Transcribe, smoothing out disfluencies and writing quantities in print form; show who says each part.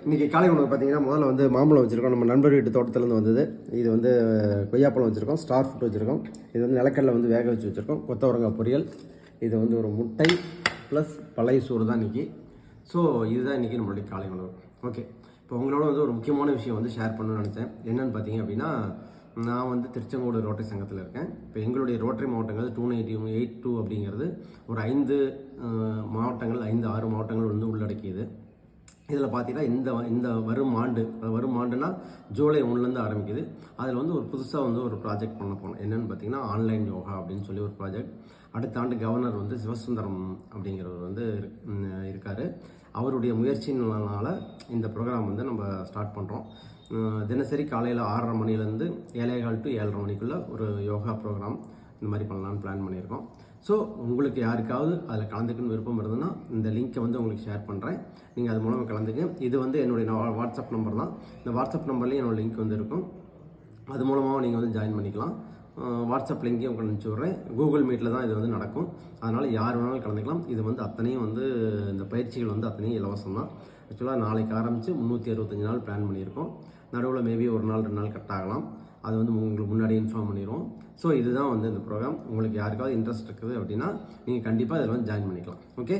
Speaker 1: இன்றைக்கி காலை உணவு பார்த்தீங்கன்னா முதல்ல வந்து மாம்பழம் வச்சுருக்கோம். நம்ம நண்பர் வீட்டு தோட்டத்துலேருந்து வந்தது. இது வந்து கொய்யாப்பழம் வச்சுருக்கோம், ஸ்டார் ஃப்ரூட் வச்சுருக்கோம். இது வந்து நிலக்கடலை வந்து வேக வச்சு வச்சுருக்கோம், கொத்தவரங்காய் பொரியல். இது வந்து ஒரு முட்டை ப்ளஸ் பழைய சோறு தான் இன்றைக்கி. ஸோ இதுதான் இன்றைக்கி நம்மளுடைய காலை உணவு. ஓகே, இப்போ உங்களோட வந்து ஒரு முக்கியமான விஷயம் வந்து ஷேர் பண்ணணும்னு நினச்சேன். என்னென்னு பார்த்தீங்க அப்படின்னா, நான் வந்து திருச்செங்கோடு ரோட்டரி சங்கத்தில் இருக்கேன். இப்போ எங்களுடைய ரோட்டரி மாவட்டங்கள் 282 அப்படிங்கிறது ஒரு 5 மாவட்டங்கள், 5-6 மாவட்டங்கள் வந்து உள்ளடக்கியது. இதில் பார்த்தீங்கன்னா இந்த வரும் ஆண்டுனா ஜூலை 1லேருந்து ஆரம்பிக்குது. அதில் வந்து ஒரு புதுசாக வந்து ஒரு ப்ராஜெக்ட் பண்ண போனோம். என்னென்னு பார்த்தீங்கன்னா ஆன்லைன் யோகா அப்படின்னு சொல்லி ஒரு ப்ராஜெக்ட். அடுத்த ஆண்டு கவர்னர் வந்து சிவசுந்தரம் அப்படிங்கிறவர் வந்து இருக்கார். அவருடைய முயற்சினால இந்த ப்ரோக்ராம் வந்து நம்ம ஸ்டார்ட் பண்ணுறோம். தினசரி காலையில் 6:30 மணிலேருந்து 7:15 to 7:30 மணிக்குள்ளே ஒரு யோகா ப்ரோக்ராம் இந்த மாதிரி பண்ணலான்னு பிளான் பண்ணியிருக்கோம். ஸோ உங்களுக்கு யாருக்காவது அதில் கலந்துக்கணும்னு விருப்பம் இருந்ததுன்னா இந்த லிங்க்கை வந்து உங்களுக்கு ஷேர் பண்ணுறேன். நீங்கள் அது மூலமாக கலந்துங்க. இது வந்து என்னுடைய வாட்ஸ்அப் நம்பர் தான். இந்த வாட்ஸ்அப் நம்பர்லேயும் என்னோடய லிங்க் வந்து இருக்கும். அது மூலமாக நீங்கள் வந்து ஜாயின் பண்ணிக்கலாம். வாட்ஸ்அப் லிங்க்கையும் உங்களுக்கு அனுப்பிச்சி விட்றேன். கூகுள் மீட்டில் தான் இது வந்து நடக்கும். அதனால் யார் வேணாலும் கலந்துக்கலாம். இது வந்து அத்தனையும் வந்து இந்த பயிற்சிகள் வந்து அத்தனையும் இலவசம் தான். ஆக்சுவலாக நாளைக்கு ஆரம்பித்து 365 நாள் பிளான் பண்ணியிருக்கோம். நடுவில் மேபி ஒரு நாள் 2 நாள் கட் ஆகலாம். அது வந்து உங்களுக்கு முன்னாடி இன்ஃபார்ம் பண்ணிடுவோம். ஸோ இதுதான் வந்து இந்த ப்ரோக்ராம். உங்களுக்கு யாருக்காவது இன்ட்ரெஸ்ட் இருக்குது அப்படின்னா நீங்கள் கண்டிப்பாக இதில் வந்து ஜாயின் பண்ணிக்கலாம். ஓகே.